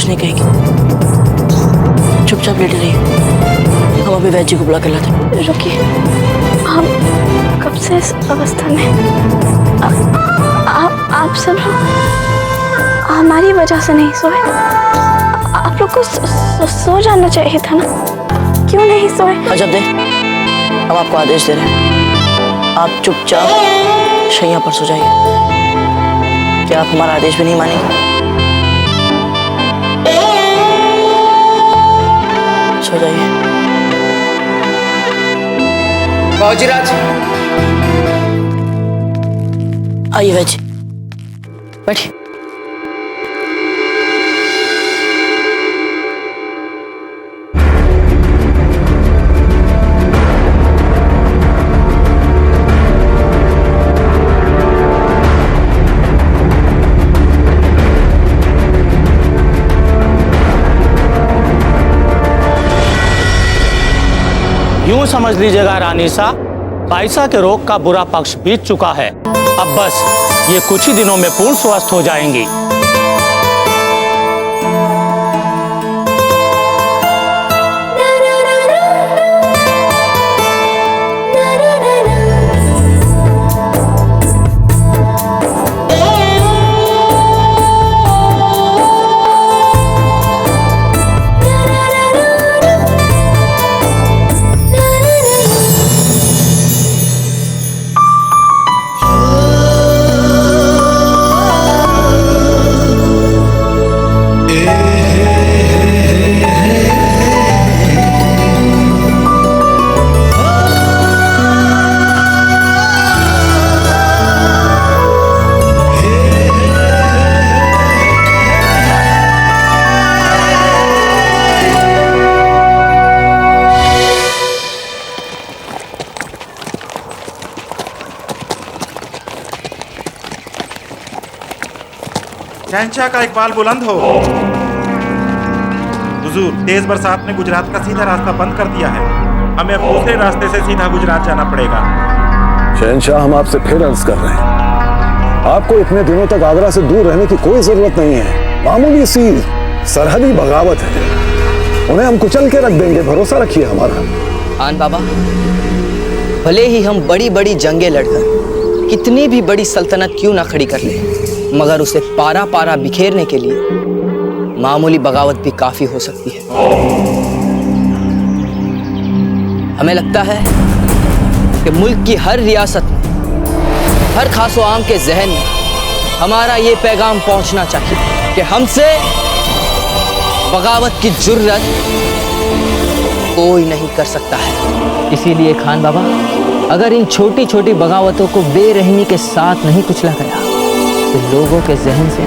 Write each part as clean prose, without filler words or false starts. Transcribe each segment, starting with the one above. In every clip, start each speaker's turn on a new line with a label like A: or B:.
A: नहीं कहेगी, चुपचाप लेटे रहिए। हम अभी वैद्य जी को बुला कर लाते।
B: रुकिए, हम कब से इस अवस्था में? आप सब लोग हमारी वजह से नहीं सोए। आप लोग को सो जाना चाहिए था ना, क्यों नहीं सोए?
A: अजब दे, हम आपको आदेश दे रहे हैं, आप चुपचाप शैया पर सो जाइए। क्या आप हमारा आदेश भी नहीं मानेंगे? सो जाइए।
C: बाबूजीराज,
A: आइए वैद्य, बैठिए।
D: यूं समझ लीजिएगा रानी सा, बाइसा के रोग का बुरा पक्ष बीत चुका है। अब बस ये कुछ ही दिनों में पूर्ण स्वस्थ हो जाएंगी।
E: शहंशाह का इकबाल बुलंद हो। हुजूर, तेज बरसात ने गुजरात का सीधा रास्ता बंद कर दिया है। हमें अब दूसरे रास्ते से सीधा गुजरात जाना पड़ेगा।
F: शहंशाह, हम आपसे फिर अर्ज कर रहे हैं, आपको इतने दिनों तक आगरा से दूर रहने की कोई जरूरत नहीं है। मामूली सी सरहदी बगावत है, उन्हें हम कुचल के रख देंगे, भरोसा रखिए हमारा।
A: खान बाबा, भले ही हम बड़ी बड़ी जंगें लड़कर कितनी भी बड़ी सल्तनत क्यों ना खड़ी कर ले, मगर उसे पारा पारा बिखेरने के लिए मामूली बगावत भी काफी हो सकती है। हमें लगता है कि मुल्क की हर रियासत में, हर खासो आम के जहन में हमारा ये पैगाम पहुंचना चाहिए कि हमसे बगावत की जुर्रत कोई नहीं कर सकता है।
G: इसीलिए खान बाबा, अगर इन छोटी छोटी बगावतों को बेरहमी के साथ नहीं कुचला गया तो लोगों के जहन से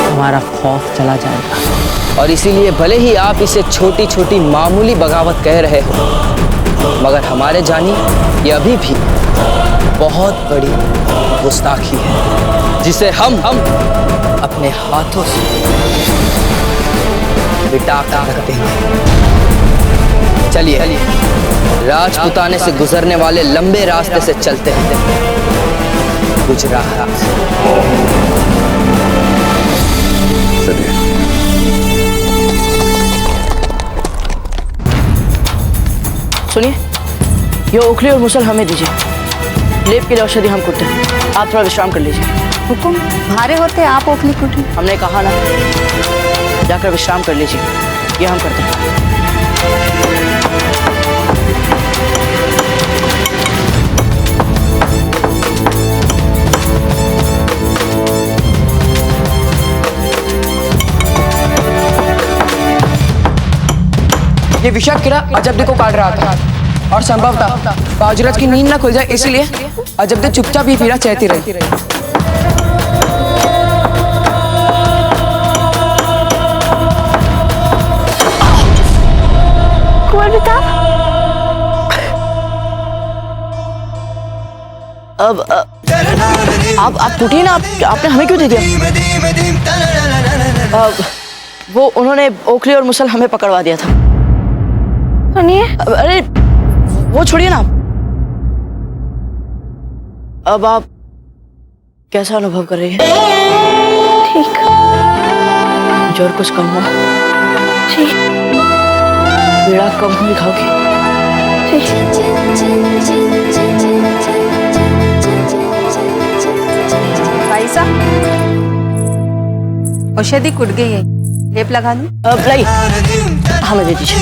G: हमारा खौफ चला जाएगा।
A: और इसीलिए भले ही आप इसे छोटी छोटी मामूली बगावत कह रहे हो, मगर हमारे जानी ये अभी भी बहुत बड़ी गुस्ताखी है, जिसे हम अपने हाथों से मिटा कर रख देंगे। चलिए राजपुताने से गुजरने वाले लंबे रास्ते से चलते हैं गुजरात।
F: चलिए।
A: सुनिए, ये ओखली और मुसल हमें दीजिए, लेप के लिए औषधि हम कुटते हैं, आप थोड़ा विश्राम कर लीजिए।
B: हुकुम, भारे होते आप ओखली कुटी।
A: हमने कहा ना, जाकर विश्राम कर लीजिए, ये हम करते हैं।
C: ये विषाक्त कीड़ा अजबदे को काट रहा था और संभवतः बाबूजीराज की नींद न खुल जाए, इसलिए अजबदे चुपचाप ही पीड़ा सहती रही।
B: कुंवर प्रताप,
A: अब आप टूटिए ना, आपने हमें क्यों दे दिया? वो उन्होंने ओखली और मुसल हमें पकड़वा दिया था।
B: सुनिए,
A: अरे वो छोड़िए ना। अब आप कैसा अनुभव कर रही हैं?
B: ठीक।
G: मुझे और कुछ कम हुआ,
B: जी
G: पीड़ा कम हुई खाओगी?
H: पैसा औषधि कुट गई है, लेप लगा लूं?
G: अब लाई हमें दे दीजिए।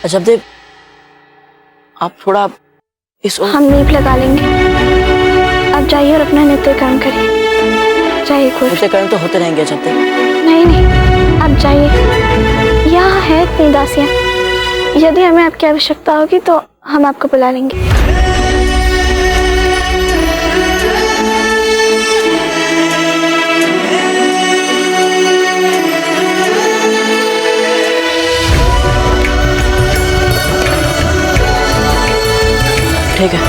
G: अजब देव, आप थोड़ा इस
B: हम नींव लगा लेंगे। आप जाइए और अपना नित्य कर्म करिए। जाइए खुश।
G: नित्य कर्म तो होते रहेंगे अजब देव।
B: नहीं, आप जाइए। यहाँ है इतनी दासियाँ, यदि हमें आपकी आवश्यकता होगी तो हम आपको बुला लेंगे।
G: ठीक है।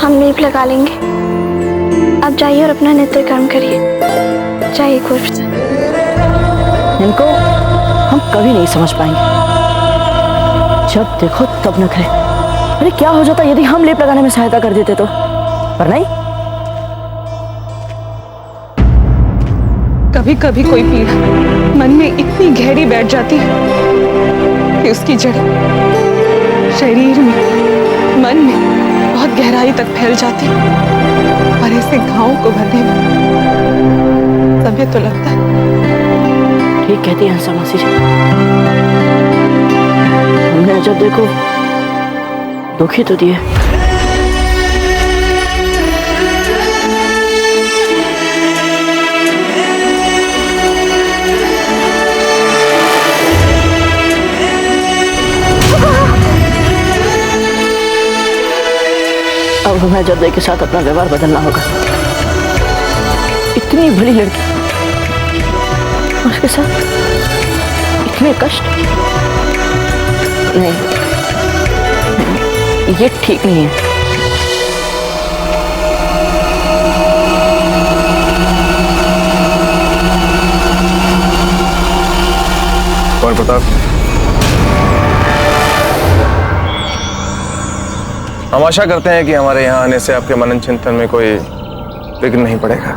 B: हम नींव लगा लेंगे। आप जाइए और अपना नित्य कर्म करिए। जाइए खुश।
G: इनको हम कभी नहीं समझ पाएंगे। जब देखो तब न करे। अरे क्या हो जाता यदि हम लेप लगाने में सहायता कर देते तो? पर नहीं।
I: कभी कभी कोई पीड़ा मन में इतनी गहरी बैठ जाती है कि उसकी जड़ शरीर में, मन में बहुत गहराई तक फैल जाती है। और ऐसे घावों को भरने में समय तो लगता है।
G: ठीक कहती है हंसा मासी जी। हमने जब देखो दुखी तो दिए। अब हमें जब के साथ अपना व्यवहार बदलना होगा। इतनी बड़ी लड़की, उसके साथ इतने कष्ट। नहीं, ये ठीक नहीं है।
F: कुंवर प्रताप, हम आशा करते हैं कि हमारे यहाँ आने से आपके मनन चिंतन में कोई विघ्न नहीं पड़ेगा।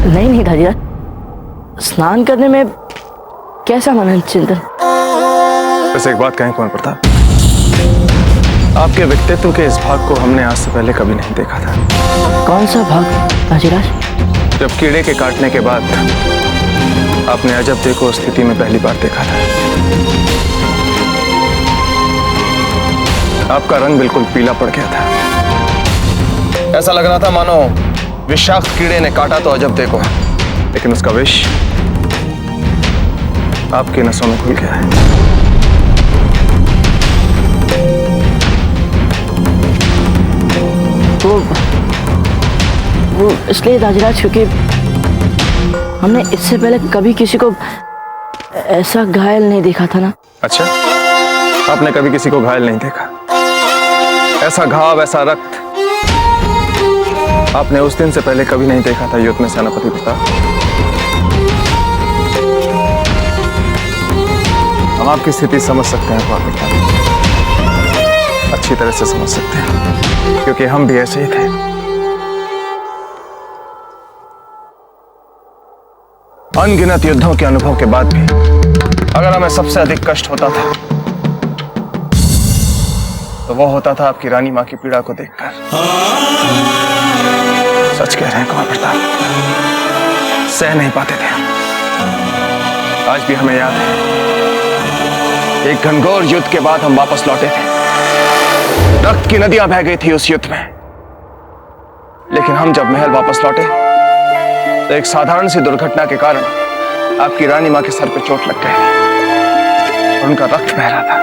G: नहीं नहीं धाजीराज, स्नान करने में कैसा मनन चिंतन?
F: वैसे एक बात कहें कुंवर प्रताप, आपके व्यक्तित्व के इस भाग को हमने आज से पहले कभी नहीं देखा था।
G: कौन सा भाग धाजीराज?
F: जब कीड़े के काटने के बाद आपने अजब देव को स्थिति में पहली बार देखा था। आपका रंग बिल्कुल पीला पड़ गया था। ऐसा लग रहा था मानो विषाक्त कीड़े ने काटा तो अजब देव को, लेकिन उसका विष आपकी नसों में घुल गया है।
G: वो इसलिए धाजीराज क्योंकि हमने इससे पहले कभी किसी को ऐसा घायल नहीं देखा था ना।
F: अच्छा, आपने कभी किसी को घायल नहीं देखा? ऐसा घाव, ऐसा रक्त आपने उस दिन से पहले कभी नहीं देखा था युद्ध में सेनापति प्रताप। हम आपकी स्थिति समझ सकते हैं कुंवर प्रताप, अच्छी तरह से समझ सकते हैं, क्योंकि हम भी ऐसे ही थे। अनगिनत युद्धों के अनुभव के बाद भी अगर हमें सबसे अधिक कष्ट होता था तो वो होता था आपकी रानी मां की पीड़ा को देखकर। सच कह रहे हैं कुंवर प्रताप, सह नहीं पाते थे हम। आज भी हमें याद है, एक घनघोर युद्ध के बाद हम वापस लौटे थे। रक्त की नदियां बह गई थी उस युद्ध में, लेकिन हम जब महल वापस लौटे तो एक साधारण सी दुर्घटना के कारण आपकी रानी मां के सर पे चोट लग गई और उनका रक्त बह रहा था।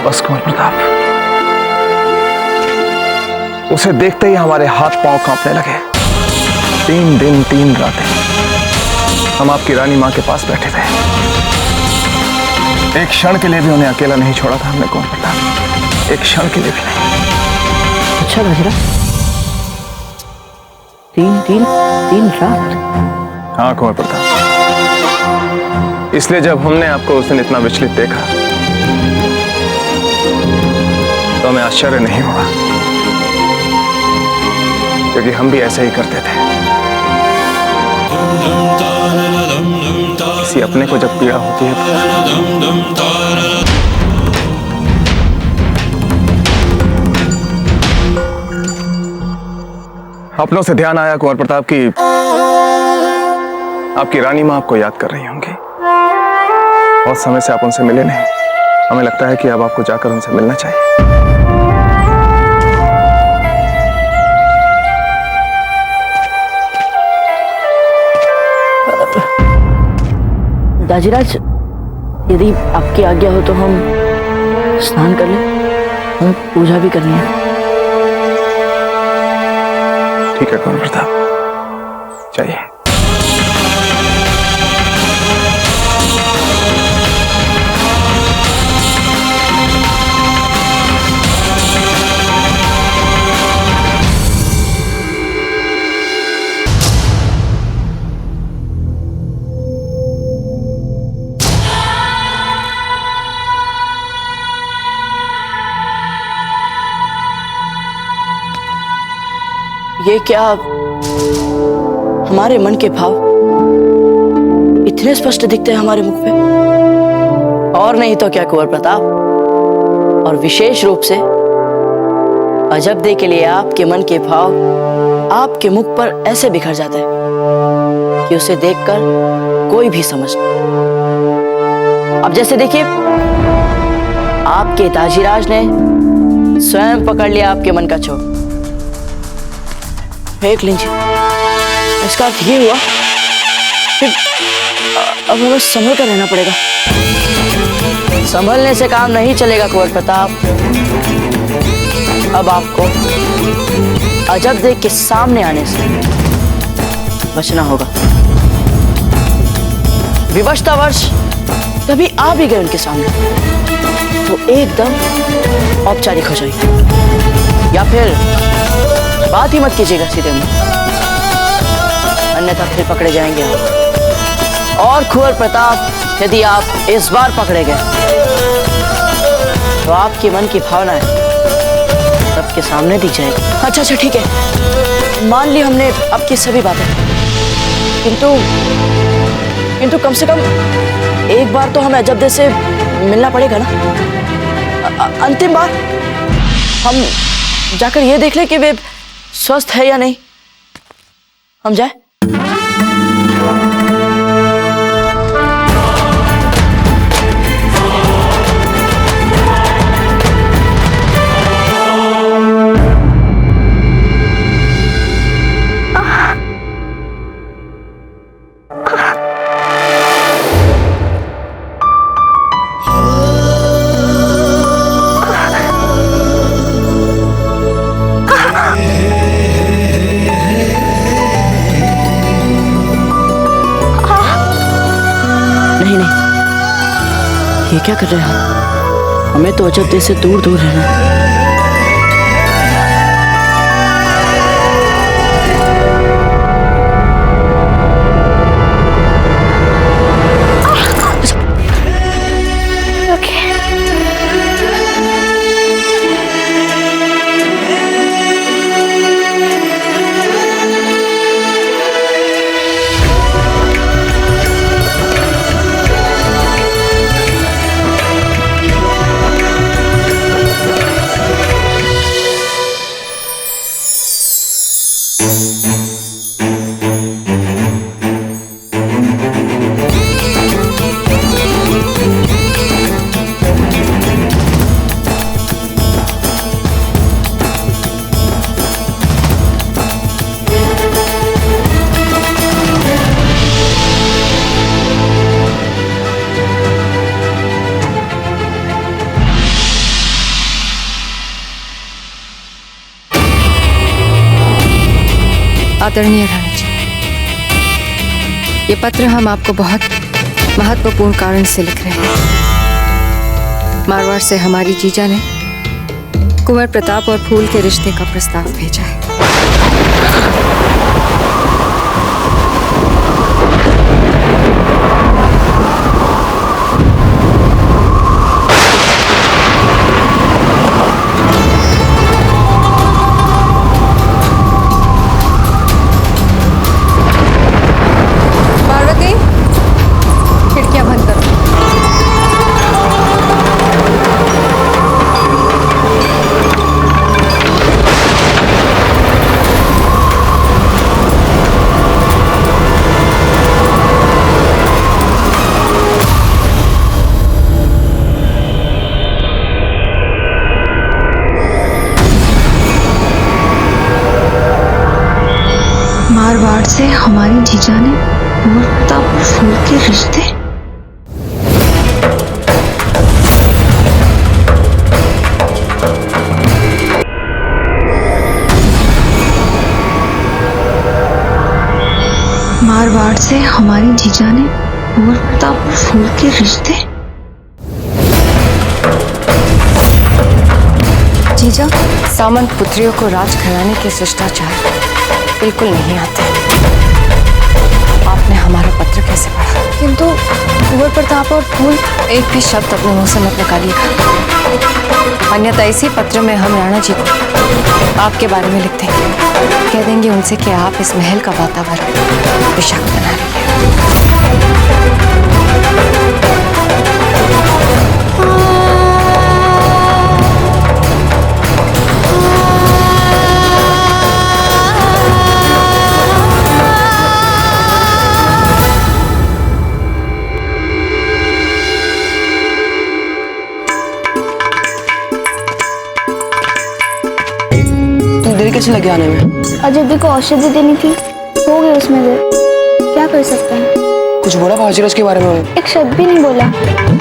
F: बस कुंवर प्रताप, उसे देखते ही हमारे हाथ पांव कांपने लगे। 3 दिन 3 रातें हम आपकी रानी माँ के पास बैठे थे। एक क्षण के लिए भी उन्हें अकेला नहीं छोड़ा था हमने, कुंवर प्रताप, एक क्षण के लिए भी नहीं।
G: अच्छा गाजरा, 3 रात?
F: हाँ कुंवर प्रताप, इसलिए जब हमने आपको उस दिन इतना विचलित देखा तो हमें आश्चर्य नहीं हुआ, क्योंकि हम भी ऐसे ही करते थे। किसी अपने को जब पीड़ा होती है अपनों से ध्यान आया कुंवर प्रताप की आपकी रानी माँ आपको याद कर रही होंगी। बहुत समय से आप उनसे मिले नहीं, हमें लगता है कि अब आपको जाकर उनसे मिलना चाहिए।
G: दाजीराज, यदि आपकी आज्ञा हो तो हम स्नान कर लें, हम पूजा भी करनी है।
F: ठीक है कुंवर प्रताप, चाहिए।
G: ये क्या हमारे मन के भाव इतने स्पष्ट दिखते हैं हमारे मुख पे? और नहीं तो क्या कुंवर प्रताप, और विशेष रूप से अजबदे के लिए आपके मन के भाव आपके मुख पर ऐसे बिखर जाते हैं कि उसे देखकर कोई भी समझ नहीं। अब जैसे देखिए, आपके ताजीराज ने स्वयं पकड़ लिया आपके मन का छोर, फेंक लीजिए। इसका अर्थ ये हुआ कि अब हमें संभल कर रहना पड़ेगा। संभलने से काम नहीं चलेगा कुंवर प्रताप, अब आपको अजबदे के सामने आने से बचना होगा। विवशतावश कभी आ भी गए उनके सामने तो एकदम औपचारिक हो जाइए, या फिर बात ही मत कीजिएगा सीधे मुंह, अन्यथा फिर पकड़े जाएंगे आप। और कुंवर प्रताप, यदि आप इस बार पकड़े गए तो आपके मन की भावनाएं सबके सामने दिख जाएगी। अच्छा ठीक है, मान ली हमने आपकी सभी बातें, किंतु कम से कम एक बार तो हमें अजबदे से मिलना पड़ेगा ना। अंतिम बार हम जाकर ये देख लें कि वे स्वस्थ है या नहीं। हम जाए? ये क्या कर रहे हैं आप? हमें तो अजबदे से दूर दूर रहना है।
I: आदरणीय रानी जी,
H: ये पत्र हम आपको बहुत महत्वपूर्ण कारण से लिख रहे हैं। मारवाड़ से हमारी जीजा ने कुंवर प्रताप और फूल के रिश्ते का प्रस्ताव भेजा है। पार्वती, खिड़कियां बंद करो।
B: मारवाड़ से हमारी जीजा ने कुंवर प्रताप और फूल के रिश्ते। मारवाड़ से हमारी जीजा ने कुंवर प्रताप और फूल के रिश्ते।
H: जीजा, सामंत पुत्रियों को राजघराने के शिष्टाचार बिल्कुल नहीं आते। आपने हमारा पत्र कैसे पढ़ा? किंतु कुंवर प्रताप और फूल एक भी शब्द अपने मुंह से मत निकालिएगा, अन्यथा इसी पत्र में हम राणा जी को आपके बारे में लिख देंगे। कह देंगे उनसे कि आप इस महल का वातावरण विषाक्त बना रही है।
C: देर कैसे लगे आने में?
B: अजब को औषधि देनी थी, हो गई उसमें देर। क्या कर सकते हैं?
C: कुछ बोला बाजीराज के बारे में?
B: एक शब्द भी नहीं बोला।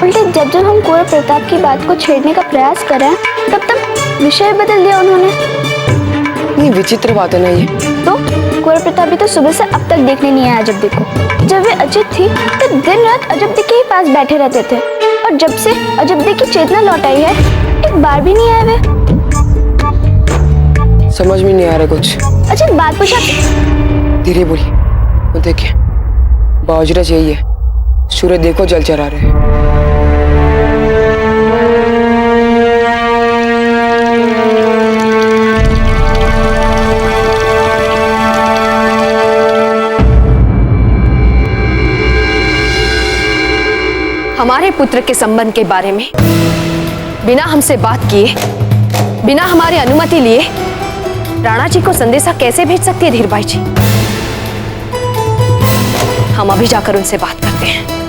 B: उल्टे जब जब हम कुंवर प्रताप की बात को छेड़ने का प्रयास करें तब तब विषय बदल दिया उन्होंने।
C: नहीं, विचित्र बात है ना ये।
B: तो कुंवर प्रताप भी तो सुबह से अब तक देखने नहीं आया अजब को। जब वे अजित थी तो दिन रात अजब के ही पास बैठे रहते थे, और जब से अजब की चेतना लौट आई है एक बार भी नहीं आए वे।
C: समझ में नहीं आ रहा कुछ।
B: अच्छा बात पूछा।
C: धीरे बोली। वो देखिए बाजीराज यही है, सूरज देखो जल चरा रहे हैं।
H: हमारे पुत्र के संबंध के बारे में बिना हमसे बात किए, बिना हमारी अनुमति लिए राणा जी को संदेशा कैसे भेज सकती है धीरबाई जी? हम अभी जाकर उनसे बात करते हैं।